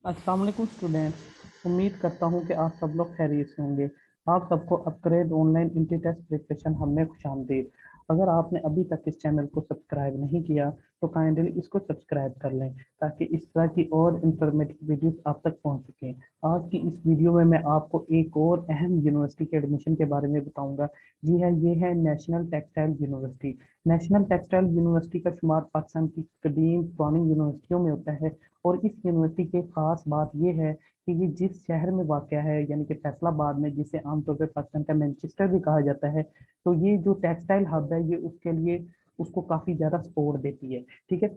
अस्सलाम वालेकुम स्टूडेंट्स। उम्मीद करता हूँ कि आप सब लोग खैरियत से होंगे। आप सबको अपग्रेड ऑनलाइन इंटी टेस्ट प्रिपरेशन हमें खुशामदीद। अगर आपने अभी तक इस चैनल को सब्सक्राइब नहीं किया तो काइंडली इसको सब्सक्राइब कर लें ताकि इस तरह की और इंफॉर्मेटिव वीडियोस आप तक पहुंच सकें। आज की इस वीडियो में मैं आपको एक और अहम यूनिवर्सिटी के एडमिशन के बारे में बताऊंगा। जी हाँ, ये है national textile university. National textile university का शुमार पाकिस्तान की कदीम पुरानी यूनिवर्सिटियों में होता है। और इस यूनिवर्सिटी की खास बात यह है कि ये जिस शहर में वाक़या है यानी कि फैसलाबाद में, जिसे आमतौर पर पाकिस्तान का मैनचेस्टर भी कहा जाता है, तो ये जो टेक्सटाइल हब है ये उसके लिए उसको काफ़ी ज़्यादा सपोर्ट देती है। ठीक है।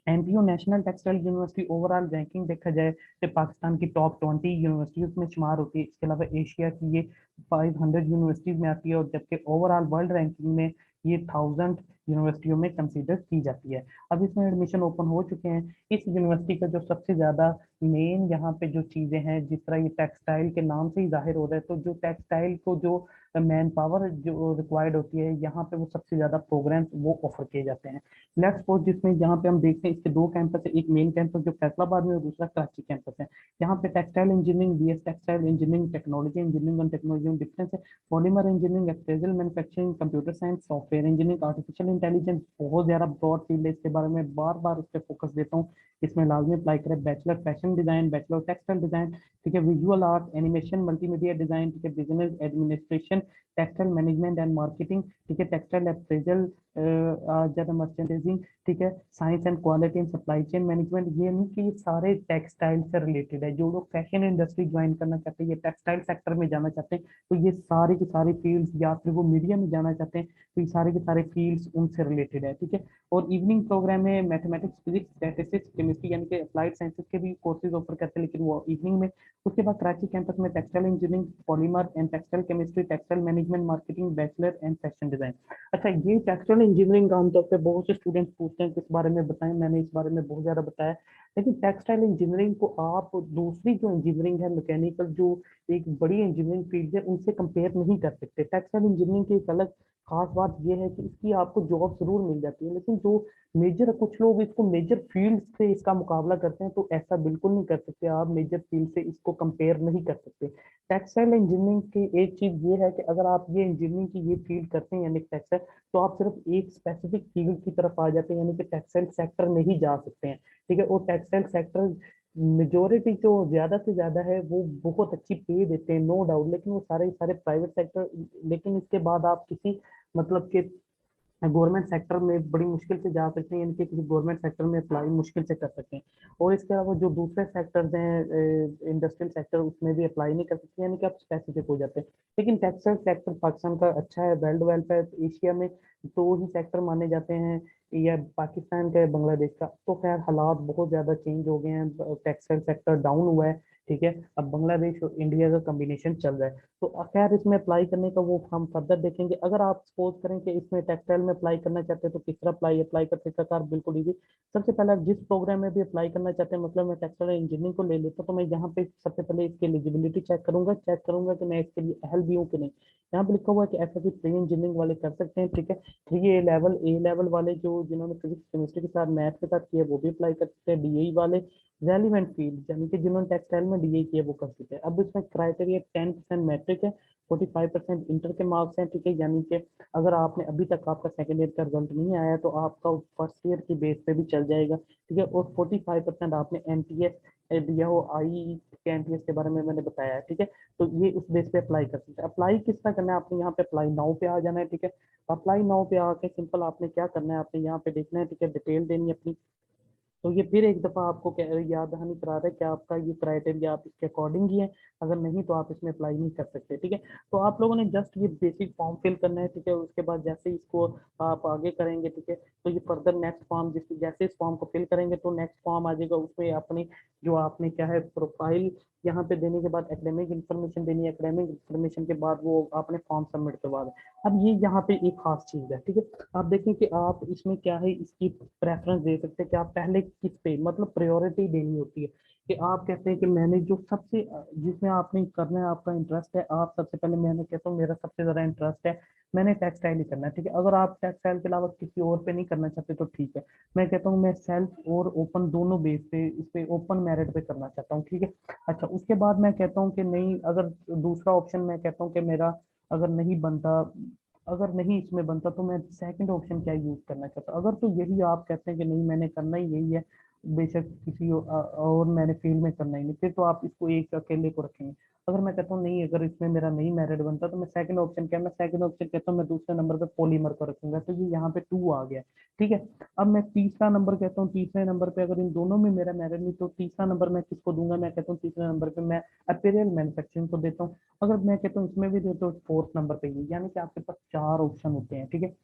NTU national textile university overall ranking देखा जाए तो पाकिस्तान की टॉप 20 यूनिवर्सिटीज में शुमार होती है। इसके अलावा एशिया की ये 500 यूनिवर्सिटीज में आती है और जबकि ओवरऑल वर्ल्ड रैंकिंग में ये 1000 यूनिवर्सिटियों में कंसीडर की जाती है। अब इसमें एडमिशन ओपन हो चुके हैं। इस यूनिवर्सिटी का जो सबसे ज़्यादा मेन यहाँ पे जो चीज़ें हैं, जिस तरह ये टेक्सटाइल के नाम से ही जाहिर हो रहा है, तो जो टेक्सटाइल को जो मैन पावर जो रिक्वायर्ड होती है यहाँ पे, वो सबसे ज़्यादा प्रोग्राम्स वो ऑफर किए जाते हैं। लेट्स सपोज जिसमें यहाँ पे हम देखते हैं इसके दो कैंपस है, एक मेन कैंपस जो फैसलाबाद में और दूसरा कराची कैंपस है। यहाँ पे textile engineering, BS textile engineering, technology engineering और टेक्नोलॉजी में डिफरेंस है, polymer engineering, appraisal manufacturing, computer science, software engineering, artificial intelligence, बहुत ज्यादा ब्रॉड फील्ड है। इसके बारे में बार बार उस पर फोकस देता हूँ। इसमें लाजमी अप्लाई करें bachelor fashion design, bachelor textile design, ठीक है, visual art, animation, multimedia design, ठीक है, business administration, textile management and marketing, ठीक है, टेक्सटाइल अप्रेजल, ज्यादा मर्चेंडाइजिंग, ठीक है, science and quality and supply chain management. ये नहीं कि ये सारे टेक्सटाइल से रिलेटेड है। जो लोग फैशन इंडस्ट्री ज्वाइन करना चाहते हैं, ये टेक्सटाइल सेक्टर में जाना चाहते हैं, तो ये सारी की सारी फील्ड्स, या फिर वो मीडिया में जाना चाहते हैं तो ये सारे के सारे फील्ड्स उनसे रिलेटेड है। ठीक है। और इवनिंग प्रोग्राम में मैथमेटिक्स, फिजिक्स, स्टैटिस्टिक्स, केमिस्ट्री यानी कि अप्लाइड साइंसेज के भी कोर्सेज ऑफर करते हैं, लेकिन वो इवनिंग में। उसके बाद कराची कैंपस में textile engineering, polymer and textile chemistry, textile management, marketing, bachelor and fashion design. अच्छा, ये टेक्सटाइल इंजीनियरिंग आमतौर पे बहुत से स्टूडेंट्स पूछते हैं कि इस बारे में बताएं। मैंने इस बारे में बहुत ज़्यादा बताया, लेकिन टेक्सटाइल इंजीनियरिंग को आप दूसरी जो इंजीनियरिंग है, मैकेनिकल जो एक बड़ी इंजीनियरिंग फील्ड है, उनसे कंपेयर नहीं कर सकते। टेक्सटाइल इंजीनियरिंग की एक अलग खास बात यह है कि इसकी आपको जॉब जरूर मिल जाती है, लेकिन जो मेजर, कुछ लोग इसको मेजर फील्ड से इसका मुकाबला करते हैं, तो ऐसा बिल्कुल नहीं कर सकते। आप मेजर फील्ड से इसको कंपेयर नहीं कर सकते। टेक्सटाइल इंजीनियरिंग की एक चीज ये है कि अगर आप ये इंजीनियरिंग की ये फील्ड करते हैं यानी टेक्सटाइल, तो आप सिर्फ एक स्पेसिफिक फील्ड की तरफ आ जाते हैं, यानी कि टेक्सटाइल सेक्टर में ही जा सकते हैं। ठीक है। और टेक्सटाइल सेक्टर मेजोरिटी जो ज्यादा से ज्यादा है वो बहुत अच्छी पे देते हैं, नो डाउट, लेकिन वो सारे सारे प्राइवेट सेक्टर। लेकिन इसके बाद आप किसी मतलब के गवर्नमेंट सेक्टर में बड़ी मुश्किल से जा सकते हैं, यानी कि किसी गवर्नमेंट सेक्टर में अप्लाई मुश्किल से कर सकते हैं। और इसके अलावा जो दूसरे सेक्टर्स हैं, इंडस्ट्रियल सेक्टर, उसमें भी अप्लाई नहीं कर सकते, यानी कि आप स्पेसिफिक हो जाते हैं। लेकिन टेक्सटाइल सेक्टर पाकिस्तान का अच्छा है, वेल डेवलप है। एशिया में दो ही सेक्टर माने जाते हैं, या पाकिस्तान का या बांग्लादेश का। तो खैर हालात बहुत ज़्यादा चेंज हो गए हैं, टेक्सटाइल सेक्टर डाउन हुआ है। ठीक है। अब बांग्लादेश और इंडिया का कॉम्बिनेशन चल रहा है। तो खैर इसमें अप्लाई करने का वो हम फर्दर देखेंगे। अगर आप सपोज करें कि इसमें टेक्सटाइल में अप्लाई करना चाहते हैं तो किस तरह अप्लाई अप्लाई कर सकते हैं? बिल्कुल इजी। सबसे पहले आप जिस प्रोग्राम में भी अप्लाई करना चाहते हैं, मतलब मैं टेक्सटाइल इंजीनियरिंग को ले लेता हूँ, तो मैं यहाँ पे सबसे पहले इसकी एलिजिबिलिटी चेक करूंगा कि मैं इसके लिए अहल भी हूँ कि नहीं। यहाँ पे लिखा हुआ है कि ऐसा कि प्री इंजीनियरिंग वाले कर सकते हैं। ठीक है। 3 ए लेवल वाले जो जिन्होंने फिजिक्स केमिस्ट्री के साथ मैथ के साथ किया वो भी अप्लाई कर सकते हैं। डीई वाले रेलिवेंट फील्ड यानी कि जिन्होंने टेक्सटाइल में डीए किया वो कर सकते हैं। अब इसमें क्राइटेरिया 10% मैट्रिक है, 45% इंटर के मार्क्स हैं। ठीक है। यानी कि अगर आपने अभी तक आपका सेकेंड ईयर का रिजल्ट नहीं आया तो आपका फर्स्ट ईयर की बेस पे भी चल जाएगा। ठीक है। और 45% आपने एमटीएस दिया हो, आई के एमटीएस के बारे में मैंने बताया है। ठीक है। तो ये उस बेस पे अप्लाई कर सकते हैं। अप्लाई किस तरह करना है? आपने यहाँ पे अप्लाई नाउ पे आ जाना है। ठीक है। अप्लाई नाउ पे आके सिंपल आपने क्या करना है, आपने यहाँ पे देखना है। ठीक है। डिटेल देनी है अपनी। तो ये फिर एक दफा आपको याद दहानी करा रहा है कि आपका ये क्राइटेरिया आप इसके अकॉर्डिंग ही है, अगर नहीं तो आप इसमें अप्लाई नहीं कर सकते। ठीक है। तो आप लोगों ने जस्ट ये बेसिक फॉर्म फिल करना है। ठीक है। उसके बाद जैसे ही इसको आप आगे करेंगे, ठीक है, तो ये फर्दर नेक्स्ट फॉर्म, जिस जैसे इस फॉर्म को फिल करेंगे तो नेक्स्ट फॉर्म आ जाएगा। उसमें अपनी जो आपने क्या है प्रोफाइल यहाँ पे देने के बाद एकेडमिक इन्फॉर्मेशन देनी है। एकेडमिक इन्फॉर्मेशन के बाद वो आपने फॉर्म सबमिट करवा दें। अब ये यहाँ पे एक खास चीज है। ठीक है। आप देखें कि आप इसमें क्या है, इसकी प्रेफरेंस दे सकते हैं कि आप पहले किस पे मतलब प्रायोरिटी देनी होती है। कि आप कहते हैं कि मैंने जो सबसे जिसमें आपने करना है, आपका इंटरेस्ट है, आप सबसे पहले, मैंने कहता हूँ मेरा सबसे ज्यादा इंटरेस्ट है, मैंने टेक्सटाइल ही करना है, ठीक है। अगर आप टेक्सटाइल के अलावा किसी और पे नहीं करना चाहते तो ठीक है। मैं कहता हूँ मैं सेल्फ और ओपन दोनों बेस पे, इस पे ओपन मेरिट पे करना चाहता हूँ, ठीक है। अच्छा, उसके बाद मैं कहता हूँ कि नहीं, अगर दूसरा ऑप्शन मैं कहता हूँ कि मेरा अगर नहीं बनता, अगर नहीं इसमें बनता, तो मैं सेकंड ऑप्शन क्या यूज करना चाहता हूँ। अगर तो यही आप कहते हैं कि नहीं मैंने करना ही यही है, बेशक किसी और मैंने फील्ड में करना ही नहीं, फिर तो आप इसको एक अकेले को रखेंगे। अगर मैं कहता हूँ नहीं, अगर इसमें मेरा नहीं मेरिट बनता, तो मैं सेकंड ऑप्शन क्या, मैं सेकंड ऑप्शन कहता हूँ मैं दूसरे नंबर पे पॉलीमर को रखूंगा, तो ये यहाँ पे 2 आ गया, ठीक है। अब मैं तीसरा नंबर कहता हूँ, तीसरे नंबर पे अगर इन दोनों में मेरा मेरिट नहीं, तो तीसरा नंबर मैं किसको दूंगा, मैं कहता हूँ तीसरे नंबर पे मैं अपीरियल मैन्युफैक्चरिंग को देता हूँ। अगर मैं कहता हूँ इसमें भी देता हूँ, फोर्थ नंबर पे ही, यानी कि आपके पास 4 ऑप्शन होते हैं, ठीक है।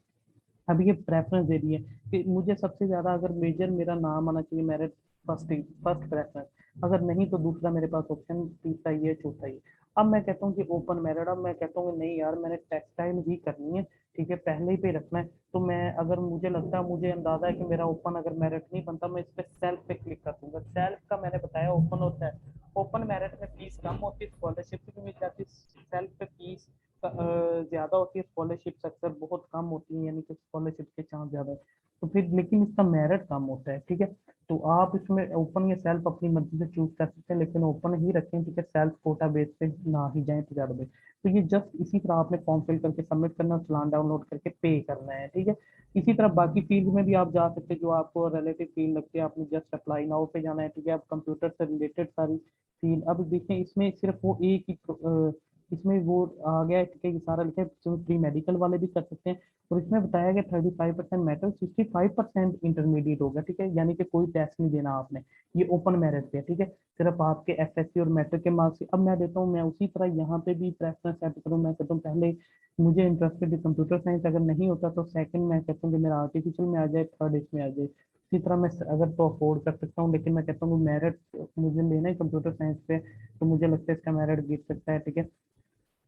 अब ये प्रेफरेंस दे रही है कि मुझे सबसे ज्यादा अगर मेजर मेरा नाम आना चाहिए, मेरे फर्स्ट फर्स्ट प्रेफरेंस, अगर नहीं तो दूसरा मेरे पास ऑप्शन, तीसरा ये, चौथा ये। अब मैं कहता हूँ कि ओपन मेरिट, अब मैं कहता हूँ कि नहीं यार, मैंने टेक्सटाइल ही करनी है, ठीक है, पहले ही पे रखना है। तो मैं, अगर मुझे लगता है, मुझे अंदाजा है कि मेरा ओपन अगर मेरिट नहीं बनता, मैं इस पे सेल्फ पे क्लिक कर दूंगा। सेल्फ का मैंने बताया ओपन होता है, ओपन मेरिट में फीस कम होती है, स्कॉलरशिप भी मिल जाती है, सेल्फ पे फीस ज्यादा होती है, स्कॉलरशिप अक्सर बहुत कम होती है, यानी कि स्कॉलरशिप के चांस ज्यादा है, तो फिर लेकिन इसका मेरिट कम होता है, ठीक है। तो आप इसमें ओपन या सेल्फ अपनी मर्जी से चूज कर सकते हैं, लेकिन ओपन ही रखें, ठीक है, सेल्फ कोटा बेस पे ना ही जाए तो ज्यादा बेस। तो ये जस्ट इसी तरह आपने फॉर्म फिल करके सबमिट करना, चलान डाउनलोड करके पे करना है, ठीक है। इसी तरह बाकी फील्ड में भी आप जा सकते हैं, जो आपको रिलेटिव फील्ड लगती है, आपने जस्ट अप्लाई नाउ पे जाना है, ठीक है। आप कंप्यूटर से रिलेटेड सारी फील्ड, अब देखें इसमें सिर्फ वो एक ही इसमें वो आ गया है, ठीक है, ये सारा लिखा है, प्री मेडिकल वाले भी कर सकते हैं। और इसमें बताया गया 35% मेटल, 65% इंटरमीडिएट होगा, ठीक है, यानी कि कोई टेस्ट नहीं देना आपने, ये ओपन मेरिट पे है, ठीक है, सिर्फ आपके एसएससी और मैट्रिक के मार्क्स। अब मैं देता हूँ, मैं उसी तरह यहाँ पे भी प्रेफरेंस सेट करूँ, मैं कहता हूँ पहले मुझे इंटरेस्टेड है कंप्यूटर साइंस, अगर नहीं होता तो सेकंड मैं कहता हूँ कि मेरा आर्टिफिशियल में आ जाए, थर्ड इसमें आ जाए। इसी तरह मैं अगर तो अफोर्ड कर सकता हूँ, लेकिन मैं कहता हूँ मेरिट मुझे लेना है कंप्यूटर साइंस पे, तो मुझे लगता है इसका मेरिट गिर सकता है, ठीक है।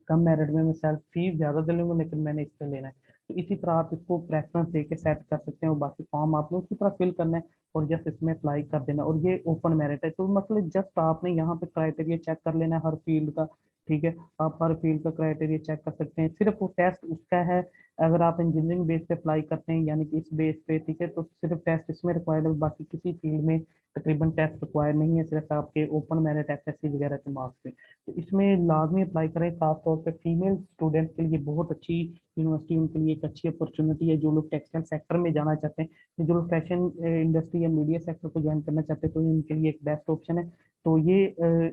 कम मेरिट में मैं सेल्फ फीस ज्यादा दे लूंगा, लेकिन मैंने इस पे लेना है। तो इसी तरह आप इसको प्रेफरेंस दे के सेट कर सकते हैं, और बाकी फॉर्म आपने उसी तरह फिल करना है, और जस्ट इसमें अप्लाई कर देना, और ये ओपन मेरिट है, तो मतलब जस्ट आपने यहाँ पे क्राइटेरिया चेक कर लेना है हर फील्ड का, ठीक है। आप हर फील्ड का क्राइटेरिया चेक कर सकते हैं, सिर्फ वो टेस्ट उसका है, अगर आप इंजीनियरिंग बेस पे अप्लाई करते हैं, यानी कि इस बेस पे, ठीक है, तो सिर्फ टेस्ट इसमें रिक्वायर्ड है, बाकी किसी फील्ड में तकरीबन टेस्ट रिक्वायर नहीं है, सिर्फ आपके ओपन मेरिट एसएससी वगैरह के मार्क्स पे। तो इसमें लाजमी अप्लाई करें, खासतौर पे फीमेल स्टूडेंट के लिए बहुत अच्छी यूनिवर्सिटी, उनके लिए एक अच्छी अपॉर्चुनिटी है, जो लोग टेक्सटाइल सेक्टर में जाना चाहते हैं, जो लोग फैशन इंडस्ट्री या मीडिया सेक्टर को ज्वाइन करना चाहते हैं, तो उनके लिए एक बेस्ट ऑप्शन है। तो ये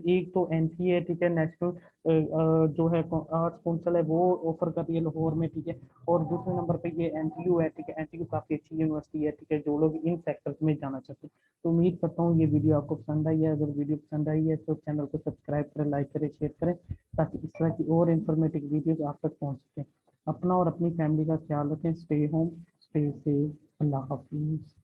एक तो एनसी है, ठीक है, नेशनल जो है आर्ट्स काउंसिल है, वो ऑफर कर रही है लाहौर में, ठीक है। और दूसरे नंबर पे ये एनटीयू है, ठीक है, एनटीयू काफी अच्छी यूनिवर्सिटी है, ठीक है, जो लोग इन सेक्टर्स में जाना चाहते हैं। तो उम्मीद करता हूँ ये वीडियो आपको पसंद आई है, अगर वीडियो पसंद आई है तो चैनल को सब्सक्राइब करें, लाइक करें, शेयर करें, ताकि इस तरह की और इन्फॉर्मेटिव वीडियोस आप तक पहुँच सकें। अपना और अपनी फैमिली का ख्याल रखें, स्टे होम, स्टे सेफ, अल्लाह हाफिज़।